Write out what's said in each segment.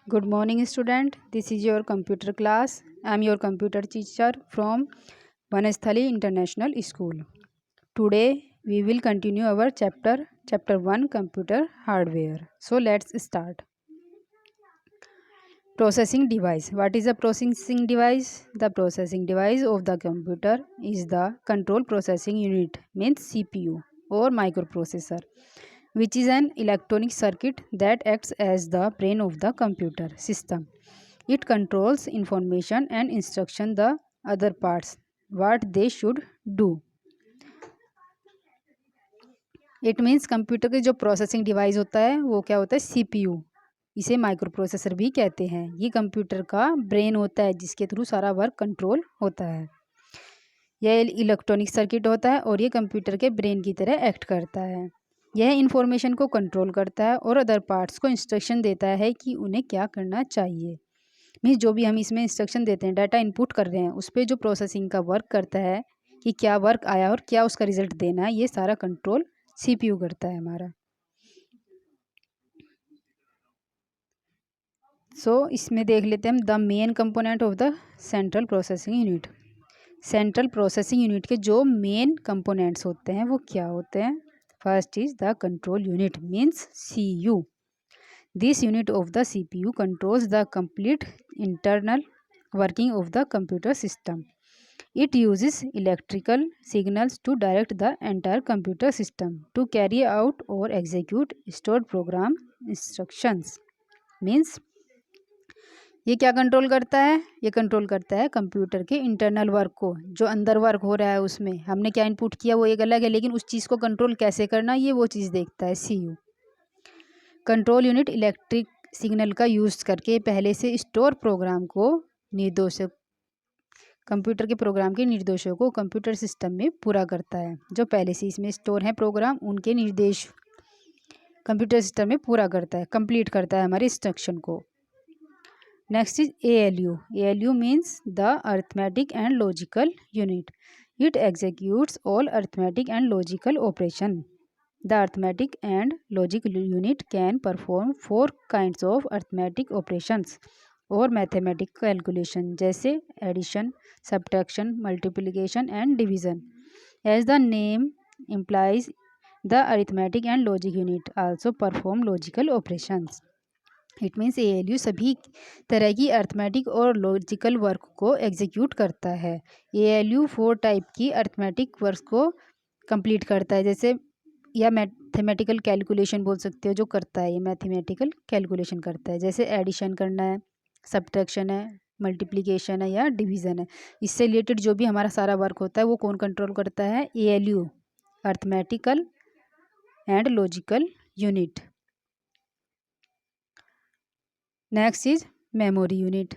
Good morning, student. This is your computer class. I am your computer teacher from Vanasthali International School. Today we will continue our chapter 1, computer hardware. So let's start. Processing device. What is a processing device? The processing device of the computer is the control processing unit, means CPU or microprocessor, which is an electronic circuit that acts as the brain of the computer system. It controls information and instruction the other parts what they should do. It means computer के जो processing device होता है वो क्या होता है, CPU. इसे micro processor भी कहते हैं. ये कंप्यूटर का ब्रेन होता है जिसके थ्रू सारा वर्क कंट्रोल होता है. यह इलेक्ट्रॉनिक सर्किट होता है और ये कंप्यूटर के ब्रेन की तरह एक्ट करता है. यह इंफॉर्मेशन को कंट्रोल करता है और अदर पार्ट्स को इंस्ट्रक्शन देता है कि उन्हें क्या करना चाहिए. मीन्स जो भी हम इसमें इंस्ट्रक्शन देते हैं, डाटा इनपुट कर रहे हैं, उस पर जो प्रोसेसिंग का वर्क करता है कि क्या वर्क आया और क्या उसका रिजल्ट देना है, ये सारा कंट्रोल सीपीयू करता है हमारा. इसमें देख लेते हैं हम the main component of the central processing unit. Central processing unit के जो मेन कंपोनेंट्स होते हैं वो क्या होते हैं. First is the control unit, means CU. This unit of the CPU controls the complete internal working of the computer system. It uses electrical signals to direct the entire computer system to carry out or execute stored program instructions. Means ये क्या control करता है, ये control करता है computer के internal work को. जो अंदर वर्क हो रहा है उसमें हमने क्या इनपुट किया वो एक अलग है, लेकिन उस चीज़ को कंट्रोल कैसे करना ये वो चीज़ देखता है CU. Control unit electric signal का यूज़ करके पहले से स्टोर प्रोग्राम को निर्देशक कंप्यूटर के प्रोग्राम के निर्देशों को कंप्यूटर सिस्टम में पूरा करता है. जो पहले से इसमें स्टोर हैं प्रोग्राम, उनके निर्देश कंप्यूटर सिस्टम में पूरा करता है, कंप्लीट करता है हमारे इंस्ट्रक्शन को. Next is ALU. ALU means the arithmetic and logical unit. It executes all arithmetic and logical operation. The arithmetic and logic unit can perform 4 kinds of arithmetic operations or mathematical calculation जैसे addition, subtraction, multiplication and division. As the name implies, the arithmetic and logic unit also perform logical operations. It means ALU सभी तरह की arithmetic और logical work को execute करता है. ALU 4 type की arithmetic work को कंप्लीट करता है, जैसे या मैथमेटिकल कैलकुलेशन बोल सकते हो. जो करता है ये मैथमेटिकल कैलकुलेशन करता है, जैसे एडिशन करना है, सब्ट्रैक्शन है, मल्टीप्लिकेशन है या डिवीज़न है. इससे रिलेटेड जो भी हमारा सारा वर्क होता है वो कौन कंट्रोल करता है, ALU, arithmetical and logical unit. Next is memory unit.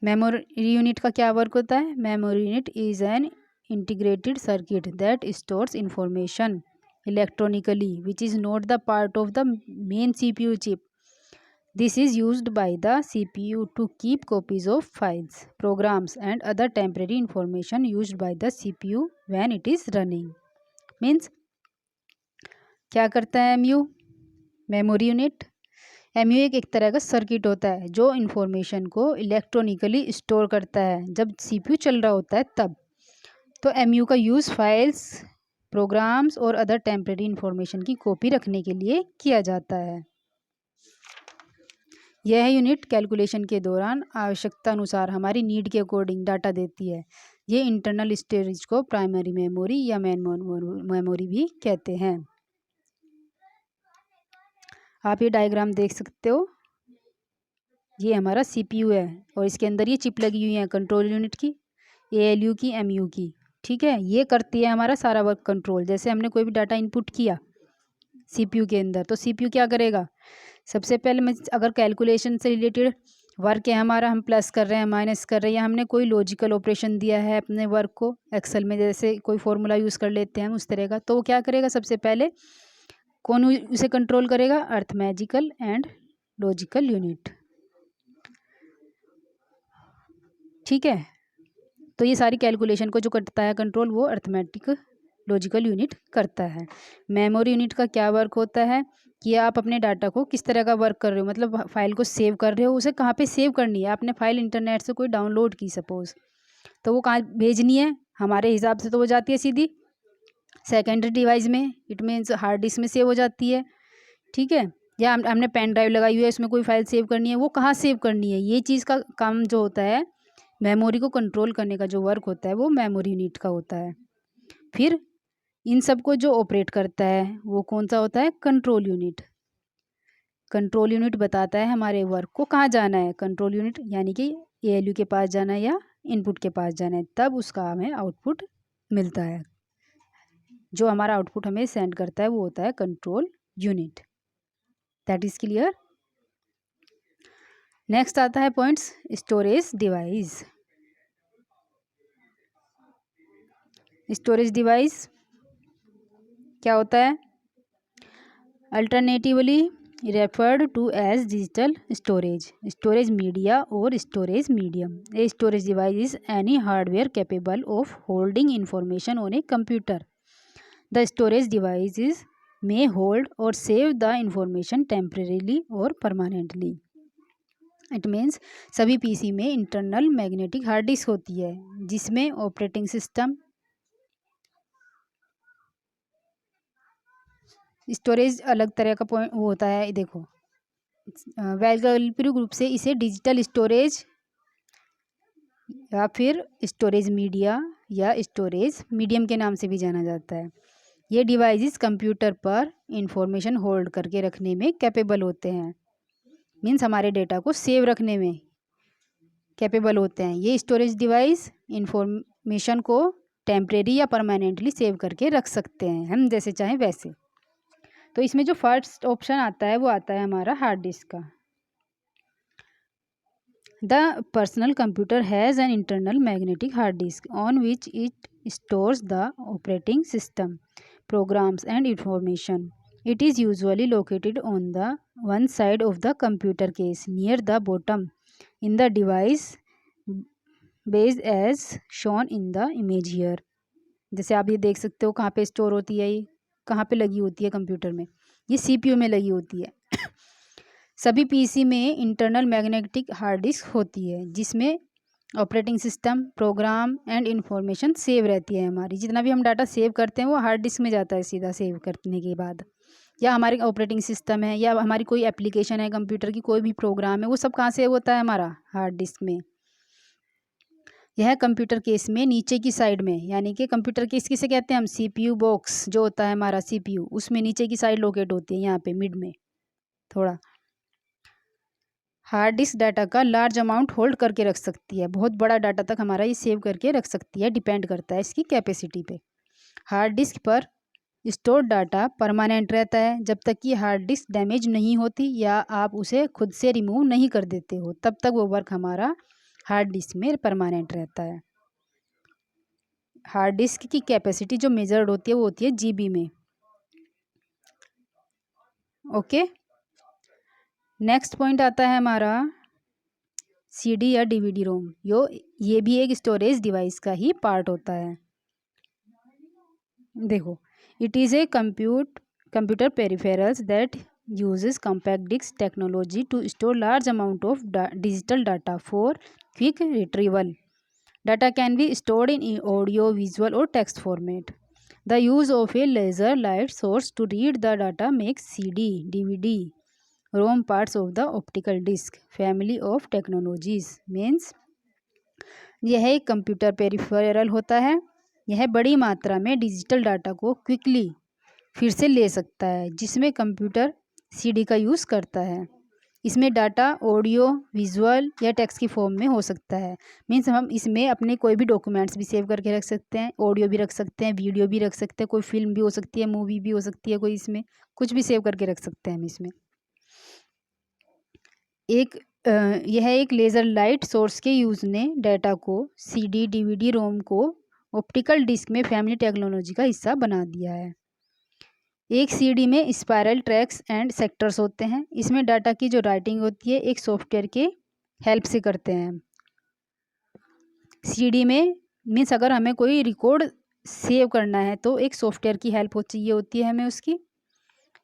Memory unit का क्या वर्क होता है. Memory unit is an integrated circuit that stores information electronically which is not the part of the main CPU chip. This is used by the CPU to keep copies of files, programs and other temporary information used by the CPU when it is running. Means क्या करता है MU, memory unit. MU एक तरह का circuit होता है जो information को इलेक्ट्रॉनिकली स्टोर करता है जब CPU चल रहा होता है तब. तो MU का यूज़ फाइल्स, प्रोग्राम्स और अदर टेम्परेरी इंफॉर्मेशन की कॉपी रखने के लिए किया जाता है. यह यूनिट कैलकुलेशन के दौरान आवश्यकता अनुसार हमारी नीड के अकॉर्डिंग डाटा देती है. ये इंटरनल स्टोरेज को प्राइमरी मेमोरी या मेन मेमोरी भी कहते हैं. आप ये डायग्राम देख सकते हो. ये हमारा CPU है और इसके अंदर ये चिप लगी हुई है कंट्रोल यूनिट की, ALU की, MU की. ठीक है, ये करती है हमारा सारा वर्क कंट्रोल. जैसे हमने कोई भी डाटा इनपुट किया CPU के अंदर तो CPU क्या करेगा, सबसे पहले मैं अगर कैलकुलेशन से रिलेटेड वर्क है हमारा, हम प्लस कर रहे हैं, माइनस कर रहे हैं, हमने कोई लॉजिकल ऑपरेशन दिया है अपने वर्क को एक्सेल में, जैसे कोई फॉर्मूला यूज़ कर लेते हैं हम उस तरह का, तो वो क्या करेगा, सबसे पहले कौन उसे कंट्रोल करेगा, अर्थमेटिकल एंड लॉजिकल यूनिट. ठीक है, तो ये सारी कैलकुलेशन को जो करता है कंट्रोल वो अर्थमेटिक लॉजिकल यूनिट करता है। मेमोरी यूनिट का क्या वर्क होता है कि आप अपने डाटा को किस तरह का वर्क कर रहे हो, मतलब फाइल को सेव कर रहे हो, उसे कहाँ पे सेव करनी है। आपने फाइल इंटरनेट से कोई डाउनलोड की सपोज, तो वो कहाँ भेजनी है, हमारे हिसाब से तो वो जाती है सीधी सेकेंडरी डिवाइस में, इट मीन्स हार्ड डिस्क में सेव हो जाती है, ठीक है। या हमने पेन ड्राइव लगाई हुई है, इसमें कोई फाइल सेव करनी है, वो कहाँ सेव करनी है। ये चीज़ का काम जो होता है, मेमोरी को कंट्रोल करने का जो वर्क होता है वो मेमोरी यूनिट का होता है। फिर इन सब को जो ऑपरेट करता है वो कौन सा होता है, कंट्रोल यूनिट। कंट्रोल यूनिट बताता है हमारे वर्क को कहाँ जाना है। कंट्रोल यूनिट यानी कि ALU के पास जाना है या इनपुट के पास जाना है, तब उसका हमें आउटपुट मिलता है। जो हमारा आउटपुट हमें सेंड करता है वो होता है control unit. That is clear. Next आता है points storage device. Storage device क्या होता है, alternatively referred to as digital storage media or storage medium. A storage device is any hardware capable of holding information on a computer. The storage devices may hold or save the information temporarily or permanently. It means सभी PC में internal magnetic hard disk होती है जिसमें operating system, storage अलग तरह का point वो होता है। देखो वैकल्पिक रूप से इसे डिजिटल स्टोरेज या फिर स्टोरेज मीडिया या स्टोरेज मीडियम के नाम से भी जाना जाता है। ये डिवाइसेस कंप्यूटर पर इंफॉर्मेशन होल्ड करके रखने में कैपेबल होते हैं, मीन्स हमारे डेटा को सेव रखने में कैपेबल होते हैं। ये स्टोरेज डिवाइस इंफॉर्मेशन को टेम्परेरी या परमानेंटली सेव करके रख सकते हैं, हम जैसे चाहें वैसे। तो इसमें जो फर्स्ट ऑप्शन आता है वो आता है हमारा हार्ड डिस्क का। The personal computer has an internal magnetic hard disk on which it stores the operating system, programs and information. It is usually located on the one side of the computer case near the bottom in the device base as shown in the image here. जैसे आप ये देख सकते हो कहाँ पे store होती है, ये कहाँ पे लगी होती है कंप्यूटर में, ये CPU में लगी होती है। सभी PC में इंटरनल मैग्नेटिक हार्ड डिस्क होती है जिसमें operating system, program and information save रहती है। हमारी जितना भी हम डाटा सेव करते हैं वो हार्ड डिस्क में जाता है सीधा सेव करने के बाद, या हमारे ऑपरेटिंग सिस्टम है या हमारी कोई एप्लीकेशन है कंप्यूटर की, कोई भी प्रोग्राम है, वो सब कहाँ सेव होता है हमारा हार्ड डिस्क में। यह कंप्यूटर केस में नीचे की साइड में, यानी कि कंप्यूटर केस किसे कहते हैं हम, CPU बॉक्स जो होता है हमारा CPU, उसमें नीचे की साइड लोकेट होती है, यहाँ पे मिड में थोड़ा। हार्ड डिस्क डाटा का लार्ज अमाउंट होल्ड करके रख सकती है, बहुत बड़ा डाटा तक हमारा ये सेव करके रख सकती है, डिपेंड करता है इसकी कैपेसिटी पे। हार्ड डिस्क पर स्टोर डाटा परमानेंट रहता है जब तक कि हार्ड डिस्क डैमेज नहीं होती या आप उसे खुद से रिमूव नहीं कर देते हो, तब तक वो वर्क हमारा हार्ड डिस्क में परमानेंट रहता है। हार्ड डिस्क की कैपेसिटी जो मेजर्ड होती है वो होती है GB में। ओके, नेक्स्ट पॉइंट आता है हमारा CD या DVD रोम। ये भी एक स्टोरेज डिवाइस का ही पार्ट होता है। देखो, it is a computer peripherals that uses compact disk technology to store large amount of digital data for quick retrieval. Data can be stored in audio, visual or text format. The use of a laser light source to read the data makes CD, DVD, ROM parts of the optical disk family of technologies. Means यह एक computer peripheral होता है, यह बड़ी मात्रा में digital data को quickly फिर से ले सकता है, जिसमें कंप्यूटर CD का यूज़ करता है। इसमें डाटा ऑडियो, विजुअल या टेक्स्ट की फॉर्म में हो सकता है। मीन्स हम इसमें अपने कोई भी डॉक्यूमेंट्स भी सेव करके रख सकते हैं, ऑडियो भी रख सकते हैं, वीडियो भी रख सकते हैं, कोई फिल्म भी हो सकती है, मूवी भी हो सकती है, कोई इसमें कुछ भी सेव करके रख सकते हैं हम इसमें। यह एक लेज़र लाइट सोर्स के यूज़ ने डाटा को CD, DVD, रोम को ऑप्टिकल डिस्क में फैमिली टेक्नोलॉजी का हिस्सा बना दिया है। एक CD में स्पायरल ट्रैक्स एंड सेक्टर्स होते हैं। इसमें डाटा की जो राइटिंग होती है एक सॉफ्टवेयर के हेल्प से करते हैं। CD में मीन्स अगर हमें कोई रिकॉर्ड सेव करना है तो एक सॉफ्टवेयर की हेल्प चाहिए होती है हमें उसकी,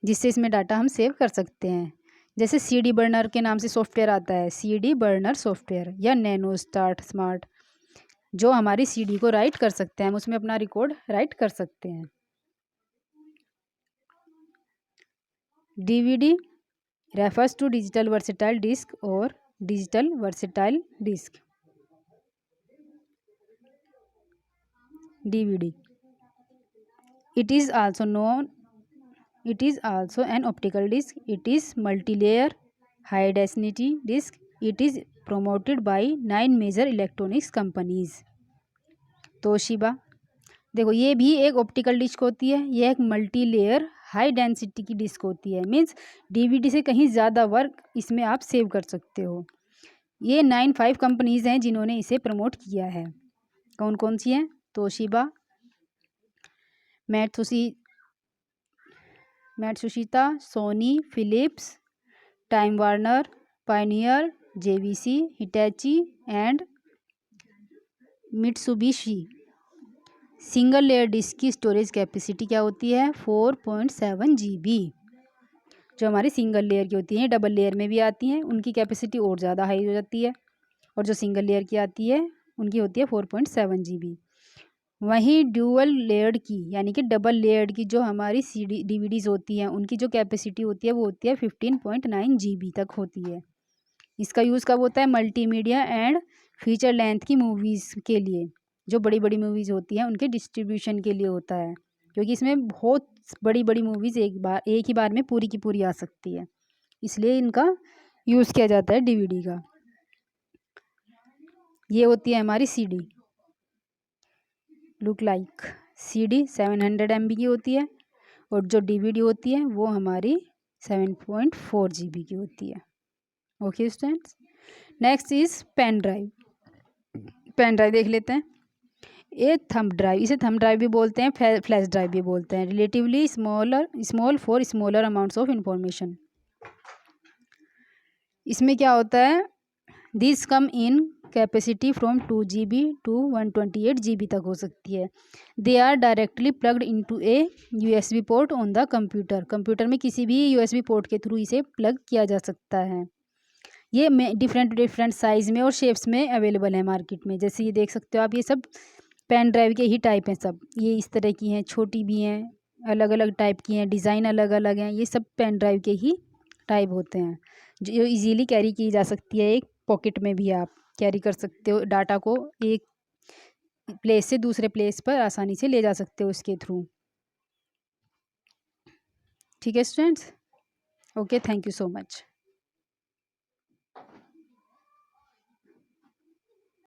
जिससे इसमें डाटा हम सेव कर सकते हैं। जैसे CD बर्नर के नाम से सॉफ्टवेयर आता है, CD बर्नर सॉफ्टवेयर या नैनो स्टार्ट स्मार्ट, जो हमारी CD को राइट कर सकते हैं, हम उसमें अपना रिकॉर्ड राइट कर सकते हैं। DVD refers to digital versatile disk or digital versatile disk. DVD. It is also an optical disk. It is multi-layer high density disk. It is promoted by 9 major electronics companies. Toshiba, देखो ये भी एक optical disc होती है, ये एक multi layer high density की disc होती है। मीन्स DVD से कहीं ज़्यादा वर्क इसमें आप सेव कर सकते हो। ये 9 कंपनीज़ हैं जिन्होंने इसे प्रमोट किया है। कौन कौन सी हैं? Toshiba, Matsushita, Sony, Philips, Time Warner, Pioneer, JVC, Hitachi and Mitsubishi. Single layer disc की स्टोरेज कैपेसिटी क्या होती है? 4.7 GB। जो हमारी सिंगल लेयर की होती हैं, डबल लेयर में भी आती हैं, उनकी कैपेसिटी और ज़्यादा हाई हो जाती है, और जो सिंगल लेयर की आती है उनकी होती है 4.7 GB। वहीं ड्यूअल लेयर्ड की यानी कि डबल लेयर्ड की जो हमारी DVDs होती हैं, उनकी जो कैपेसिटी होती है वो होती है 15.9 GB तक होती है। इसका यूज़ कब होता है? मल्टीमीडिया एंड फीचर लेंथ की मूवीज़ के लिए, जो बड़ी बड़ी मूवीज़ होती हैं उनके डिस्ट्रीब्यूशन के लिए होता है, क्योंकि इसमें बहुत बड़ी बड़ी मूवीज़ एक ही बार में पूरी की पूरी आ सकती है, इसलिए इनका यूज़ किया जाता है DVD का। ये होती है हमारी CD। Look like CD 700 MB की होती है, और जो DVD होती है वो हमारी 7.4 GB की होती है। Okay students, next is pen drive. Pen drive देख लेते हैं। ये थंब ड्राइव, इसे थंब ड्राइव भी बोलते हैं, फ्लैश ड्राइव भी बोलते हैं। Relatively small for smaller amounts of information. इसमें क्या होता है? This come in capacity from 2 GB to 128 GB तक हो सकती है। They are directly plugged into a USB port on the computer. Computer में किसी भी USB पोर्ट के थ्रू इसे प्लग किया जा सकता है। ये डिफरेंट साइज़ में और शेप्स में अवेलेबल है मार्केट में। जैसे ये देख सकते हो आप, ये सब पेन ड्राइव के ही टाइप हैं सब। ये इस तरह की हैं, छोटी भी हैं, अलग अलग टाइप की हैं, डिज़ाइन अलग अलग हैं। ये सब पेन ड्राइव के ही टाइप होते हैं, जो इजीली कैरी की जा सकती है। एक पॉकेट में भी आप कैरी कर सकते हो, डाटा को एक प्लेस से दूसरे प्लेस पर आसानी से ले जा सकते हो इसके थ्रू। ठीक है students, okay, thank you so much.